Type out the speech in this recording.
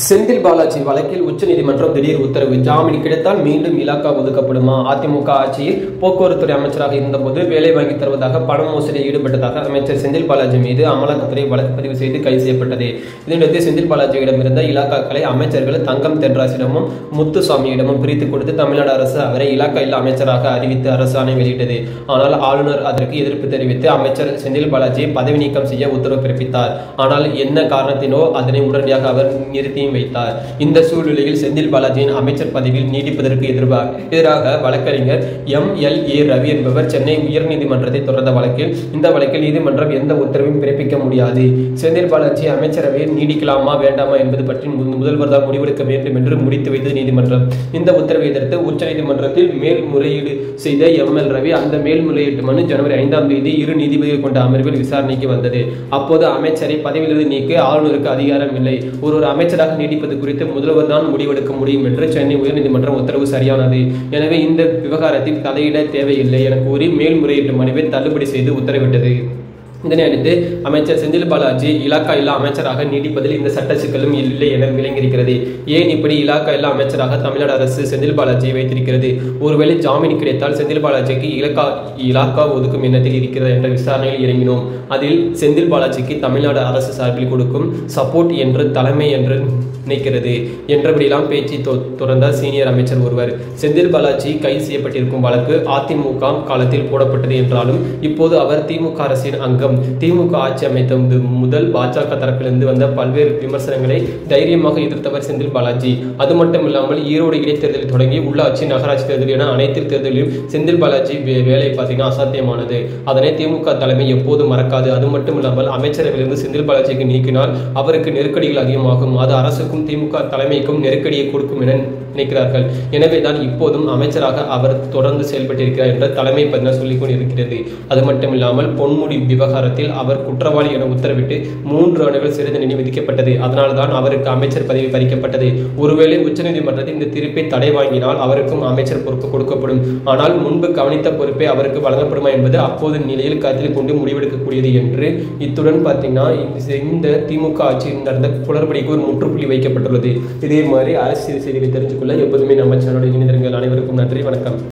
செந்தில் பாலாஜி வழக்கில் உச்சநீதிமன்றம் திடீர் உத்தரவு. ஜாமீன் கிடைத்தால் மீண்டும் இலாக்கா ஒதுக்கப்படுமா? அதிமுக ஆட்சியில் போக்குவரத்துறை அமைச்சராக இருந்தபோது வேலை வாங்கி தருவதாக பண மோசடியில் ஈடுபட்டதாக அமைச்சர் செந்தில் பாலாஜி மீது அமலாக்கத்துறை வழக்கு பதிவு செய்து கைது செய்யப்பட்டது. இதனிடையே செந்தில் பாலாஜியிடமிருந்த இலாக்காக்களை அமைச்சர்கள் தங்கம் தென்ராசிடமும் முத்துசாமியிடமும் பிரித்துக் கொடுத்து தமிழ்நாடு அரசு அவரை இலாக்கா இல்ல அமைச்சராக அறிவித்து அரசாணை வெளியிட்டது. ஆனால் ஆளுநர் அதற்கு எதிர்ப்பு தெரிவித்து அமைச்சர் செந்தில் பாலாஜியை பதவி நீக்கம் செய்ய உத்தரவு பிறப்பித்தார். ஆனால் என்ன காரணத்தினோ அதனை உடனடியாக அவர் நிறுத்தி வைத்தார். இந்த சூழ்நிலையில் செந்தில் பாலாஜியின் அமைச்சர் பதவியில் நீடிப்பதற்கு எதிராக வழக்கறிஞர் MLA ரவி என்பவர் சென்னை உயர்நீதிமன்றத்தை தொடர்ந்த வழக்கில் இந்த வழக்கில் நீதிமன்றம் எந்த உத்தரவையும் பிறப்பிக்க முடியாது, செந்தில் பாலாஜி அமைச்சரவையில் நீடிக்கலாமா வேண்டாமா என்பது பற்றி முதல்வர் தான் முடிவெடுக்க வேண்டும் என்று முடித்து வைத்தது நீதிமன்றம். இந்த உத்தரவை எதிர்த்து உச்சநீதிமன்றத்தில் மேல்முறையீடு செய்த ML ரவி அந்த மேல்முறையீட்டு மனு ஜனவரி 5ஆம் தேதி இரு நீதிபதிகள் கொண்ட அமர்வில் விசாரணைக்கு வந்தது. அப்போது அமைச்சரை பதவியிலிருந்து நீக்க ஆளுநருக்கு அதிகாரம் இல்லை, ஒரு அமைச்சராக நீடிப்பது குறித்து முதல்வர் தான் முடிவெடுக்க முடியும் என்று சென்னை உயர்நீதிமன்றம் உத்தரவு சரியானது, எனவே இந்த விவகாரத்தில் தலையிட தேவையில்லை என கூறி மேல்முறையீட்டு மனுவை தள்ளுபடி செய்து உத்தரவிட்டது. இதனை அடுத்து அமைச்சர் செந்தில் பாலாஜி இலாக்கா இல்லா அமைச்சராக நீடிப்பதில் இந்த சட்ட சிக்கலும் இல்லை என விளங்கியிருக்கிறது. ஏன் இப்படி இலாக்கா இல்லா அமைச்சராக தமிழ்நாடு அரசு செந்தில் பாலாஜியை வைத்திருக்கிறது? ஒருவேளை ஜாமீன் கிடைத்தால் செந்தில் பாலாஜிக்கு இலாக்கா ஒதுக்கும் எண்ணத்தில் இருக்கிறது என்ற விசாரணையில் இறங்கினோம். அதில் செந்தில் பாலாஜிக்கு தமிழ்நாடு அரசு சார்பில் கொடுக்கும் சப்போர்ட் என்று தலைமை என்று நினைக்கிறது என்றபடியெல்லாம் பேச்சு தொடர்ந்தார் சீனியர் அமைச்சர் ஒருவர். செந்தில் பாலாஜி கைது செய்யப்பட்டிருக்கும் வழக்கு அதிமுக காலத்தில் போடப்பட்டது என்றாலும் இப்போது அவர் திமுக அரசின் அங்கம். திமுக ஆட்சி அமைத்த முதல் பாஜக தரப்பிலிருந்து வந்த பல்வேறு விமர்சனங்களை தைரியமாக எதிர்த்தவர் செந்தில் பாலாஜி. அது மட்டுமில்லாமல் ஈரோடு இடைத்தேர்தலில் தொடங்கி உள்ளாட்சி நகராட்சி தேர்தல் என அனைத்து தேர்தலிலும் செந்தில் பாலாஜி வேலை பார்த்தீங்கன்னா அசாத்தியமானது. அதனை திமுக தலைமை எப்போதும் மறக்காது. அது மட்டுமில்லாமல் அமைச்சரவையிலிருந்து செந்தில் பாலாஜிக்கு நீக்கினால் அவருக்கு நெருக்கடிகள் அதிகமாகும், அது அரசுக்கும் திமுக தலைமைக்கும் நெருக்கடியை கொடுக்கும் என நினைக்கிறார்கள். எனவேதான் இப்போதும் அமைச்சராக அவர் தொடர்ந்து செயல்பட்டிருக்கிறார் என்ற தலைமை சொல்லிக் கொண்டிருக்கிறது. அது மட்டுமில்லாமல் பொன்முடி விவகாரத்தில் அவர் குற்றவாளி என உத்தரவிட்டு 3 ஆண்டுகள் சிறை தண்டனை விதிக்கப்பட்டது. அதனால்தான் அவருக்கு அமைச்சர் பதவி பறிக்கப்பட்டது. ஒருவேளை உச்சநீதிமன்றத்தில் இந்த தீர்ப்பை தடை வாங்கினால் அவருக்கும் அமைச்சர் பொறுப்பு கொடுக்கப்படும். ஆனால் முன்பு கவனித்த பொறுப்பை அவருக்கு வழங்கப்படுமா என்பது அப்போது நிலையில் கருத்தில் கொண்டு முடிவெடுக்கக்கூடியது என்று இத்துடன் பார்த்தீங்கன்னா இந்த திமுக ஆட்சியில் நடந்த குளறுபடிக்கு ஒரு முற்றுப்புள்ளி வைக்கப்பட்டுள்ளது. இதே மாதிரி அரசியல் செய்திகளை தெரிஞ்சுக்கொள்ள எப்போதுமே நம்ம சேனலோட இணைந்திருங்கள். அனைவருக்கும் நன்றி, வணக்கம்.